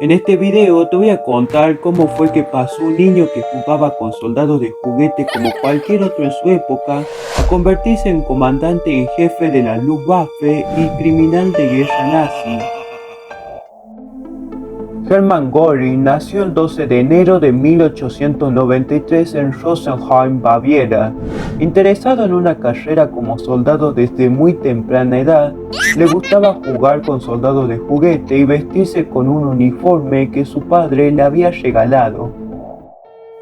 En este video te voy a contar cómo fue que pasó un niño que jugaba con soldados de juguete como cualquier otro en su época a convertirse en comandante en jefe de la Luftwaffe y criminal de guerra nazi. Hermann Göring nació el 12 de enero de 1893 en Rosenheim, Baviera. Interesado en una carrera como soldado desde muy temprana edad, le gustaba jugar con soldados de juguete y vestirse con un uniforme que su padre le había regalado.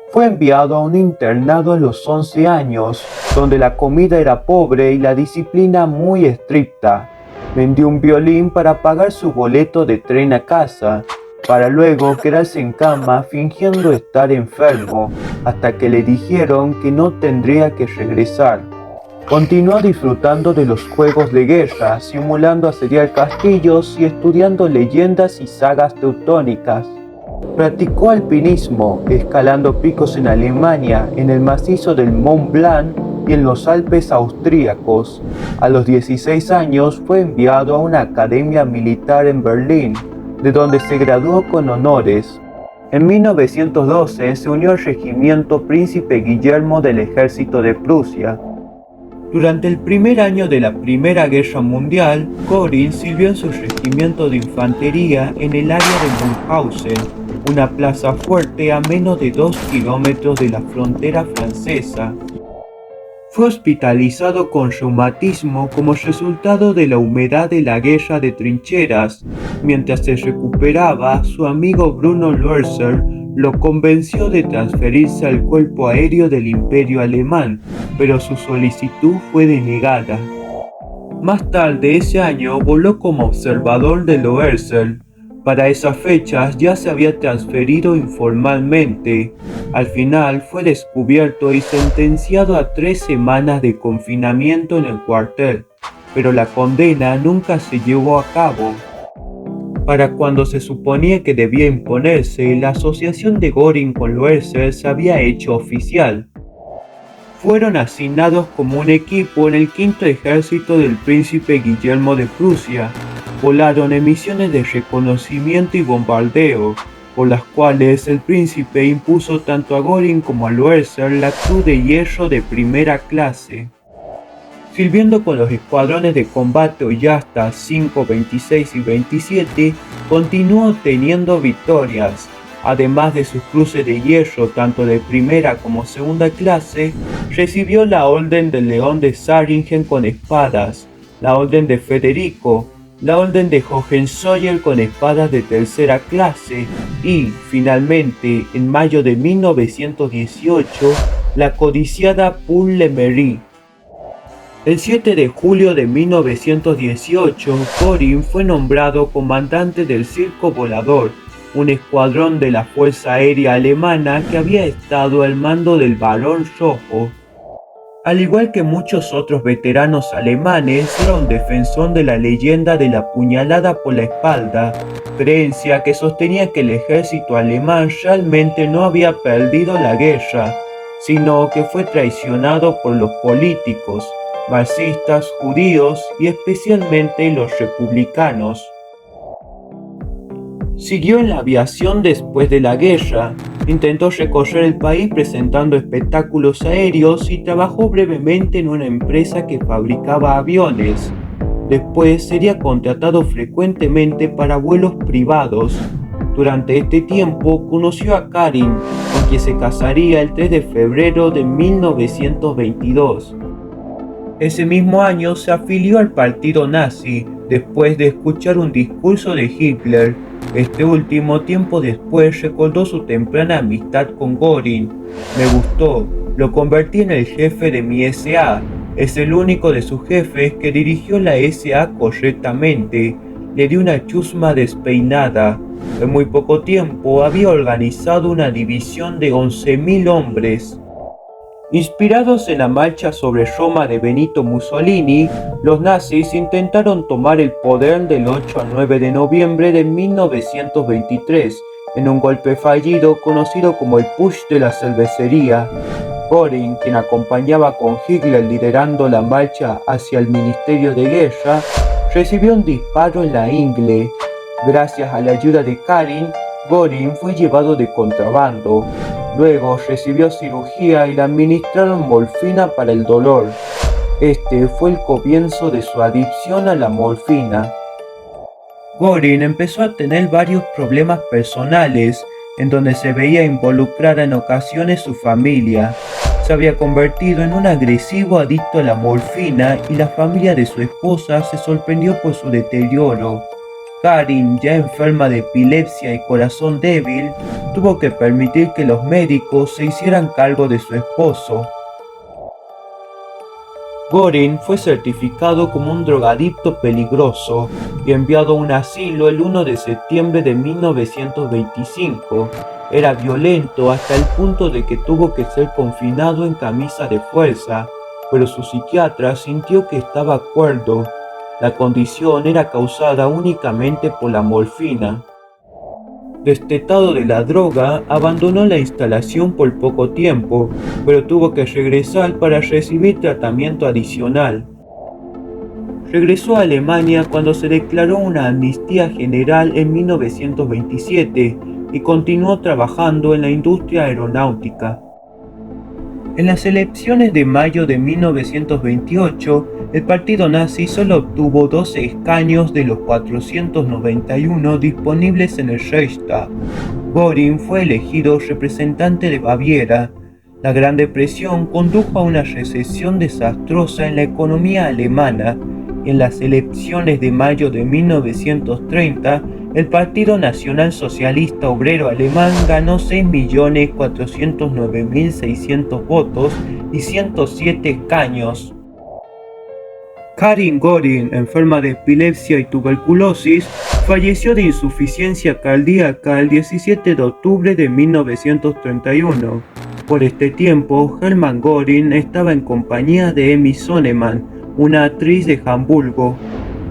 Fue enviado a un internado a los 11 años, donde la comida era pobre y la disciplina muy estricta. Vendió un violín para pagar su boleto de tren a casa, para luego quedarse en cama fingiendo estar enfermo, hasta que le dijeron que no tendría que regresar. Continuó disfrutando de los juegos de guerra, simulando asediar castillos y estudiando leyendas y sagas teutónicas. Practicó alpinismo, escalando picos en Alemania, en el macizo del Mont Blanc y en los Alpes austríacos. A los 16 años fue enviado a una academia militar en Berlín, de donde se graduó con honores. En 1912 se unió al regimiento Príncipe Guillermo del ejército de Prusia. Durante el primer año de la Primera Guerra Mundial, Göring sirvió en su regimiento de infantería en el área de Mauthausen, una plaza fuerte a menos de 2 kilómetros de la frontera francesa. Fue hospitalizado con reumatismo como resultado de la humedad de la guerra de trincheras. Mientras se recuperaba, su amigo Bruno Loerser lo convenció de transferirse al cuerpo aéreo del Imperio Alemán, pero su solicitud fue denegada. Más tarde ese año voló como observador de Loerser. Para esas fechas ya se había transferido informalmente. Al final fue descubierto y sentenciado a 3 semanas de confinamiento en el cuartel, pero la condena nunca se llevó a cabo. Para cuando se suponía que debía imponerse, la asociación de Göring con Loerser se había hecho oficial. Fueron asignados como un equipo en el quinto ejército del príncipe Guillermo de Prusia. Volaron en misiones de reconocimiento y bombardeo, por las cuales el príncipe impuso tanto a Göring como a Loerser la Cruz de Hierro de primera clase. Sirviendo con los escuadrones de combate Oyasta 5, 26 y 27, continuó obteniendo victorias. Además de sus cruces de hierro tanto de primera como segunda clase, recibió la Orden del León de Saarringen con espadas, la Orden de Federico, la Orden de Hohenzollern con espadas de tercera clase y, finalmente, en mayo de 1918, la codiciada Pour le Mérite. El 7 de julio de 1918, Göring fue nombrado comandante del Circo Volador, un escuadrón de la Fuerza Aérea Alemana que había estado al mando del Barón Rojo. Al igual que muchos otros veteranos alemanes, era un defensor de la leyenda de la puñalada por la espalda, creencia que sostenía que el ejército alemán realmente no había perdido la guerra, sino que fue traicionado por los políticos, marxistas, judíos y especialmente los republicanos. Siguió en la aviación después de la guerra, intentó recorrer el país presentando espectáculos aéreos y trabajó brevemente en una empresa que fabricaba aviones. Después sería contratado frecuentemente para vuelos privados. Durante este tiempo conoció a Karin, con quien se casaría el 3 de febrero de 1922. Ese mismo año se afilió al partido nazi, después de escuchar un discurso de Hitler. Este último tiempo después recordó su temprana amistad con Göring. Me gustó, lo convertí en el jefe de mi SA. Es el único de sus jefes que dirigió la SA correctamente. Le di una chusma despeinada. En muy poco tiempo había organizado una división de 11.000 hombres. Inspirados en la marcha sobre Roma de Benito Mussolini, los nazis intentaron tomar el poder del 8 al 9 de noviembre de 1923, en un golpe fallido conocido como el Putsch de la Cervecería. Göring, quien acompañaba con Hitler liderando la marcha hacia el Ministerio de Guerra, recibió un disparo en la ingle. Gracias a la ayuda de Karin, Göring fue llevado de contrabando. Luego recibió cirugía y le administraron morfina para el dolor. Este fue el comienzo de su adicción a la morfina. Göring empezó a tener varios problemas personales, en donde se veía involucrada en ocasiones su familia. Se había convertido en un agresivo adicto a la morfina y la familia de su esposa se sorprendió por su deterioro. Karin, ya enferma de epilepsia y corazón débil, tuvo que permitir que los médicos se hicieran cargo de su esposo. Göring fue certificado como un drogadicto peligroso y enviado a un asilo el 1 de septiembre de 1925. Era violento hasta el punto de que tuvo que ser confinado en camisa de fuerza, pero su psiquiatra sintió que estaba cuerdo. La condición era causada únicamente por la morfina. Destetado de la droga, abandonó la instalación por poco tiempo, pero tuvo que regresar para recibir tratamiento adicional. Regresó a Alemania cuando se declaró una amnistía general en 1927 y continuó trabajando en la industria aeronáutica. En las elecciones de mayo de 1928, el partido nazi solo obtuvo 12 escaños de los 491 disponibles en el Reichstag. Göring fue elegido representante de Baviera. La Gran Depresión condujo a una recesión desastrosa en la economía alemana, y en las elecciones de mayo de 1930, el Partido Nacional Socialista Obrero Alemán ganó 6.409.600 votos y 107 escaños. Karin Göring, enferma de epilepsia y tuberculosis, falleció de insuficiencia cardíaca el 17 de octubre de 1931. Por este tiempo, Hermann Göring estaba en compañía de Emmy Sonnemann, una actriz de Hamburgo.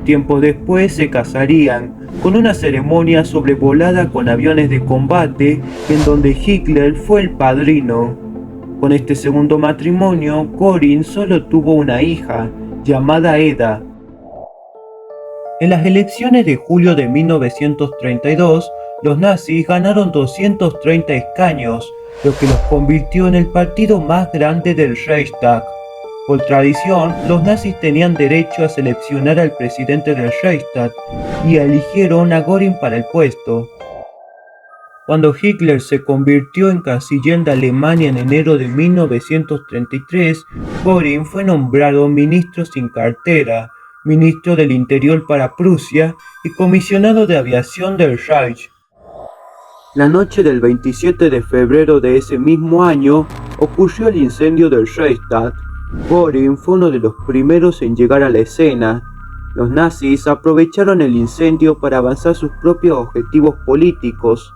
Tiempo después se casarían, con una ceremonia sobrevolada con aviones de combate, en donde Hitler fue el padrino. Con este segundo matrimonio, Göring solo tuvo una hija, llamada Eda. En las elecciones de julio de 1932, los nazis ganaron 230 escaños, lo que los convirtió en el partido más grande del Reichstag. Por tradición, los nazis tenían derecho a seleccionar al presidente del Reichstag y eligieron a Göring para el puesto. Cuando Hitler se convirtió en canciller de Alemania en enero de 1933, Göring fue nombrado ministro sin cartera, ministro del Interior para Prusia y comisionado de aviación del Reich. La noche del 27 de febrero de ese mismo año ocurrió el incendio del Reichstag. Göring fue uno de los primeros en llegar a la escena. Los nazis aprovecharon el incendio para avanzar sus propios objetivos políticos.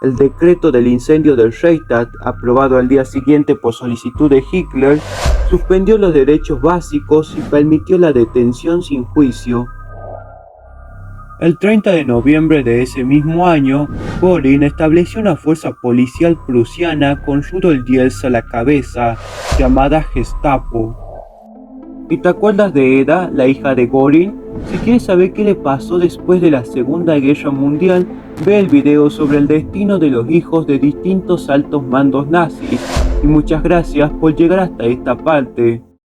El decreto del incendio del Reichstag, aprobado al día siguiente por solicitud de Hitler, suspendió los derechos básicos y permitió la detención sin juicio. El 30 de noviembre de ese mismo año, Göring estableció una fuerza policial prusiana con Rudolf Diels a la cabeza, llamada Gestapo. ¿Y te acuerdas de Eda, la hija de Göring? Si quieres saber qué le pasó después de la Segunda Guerra Mundial, ve el video sobre el destino de los hijos de distintos altos mandos nazis. Y muchas gracias por llegar hasta esta parte.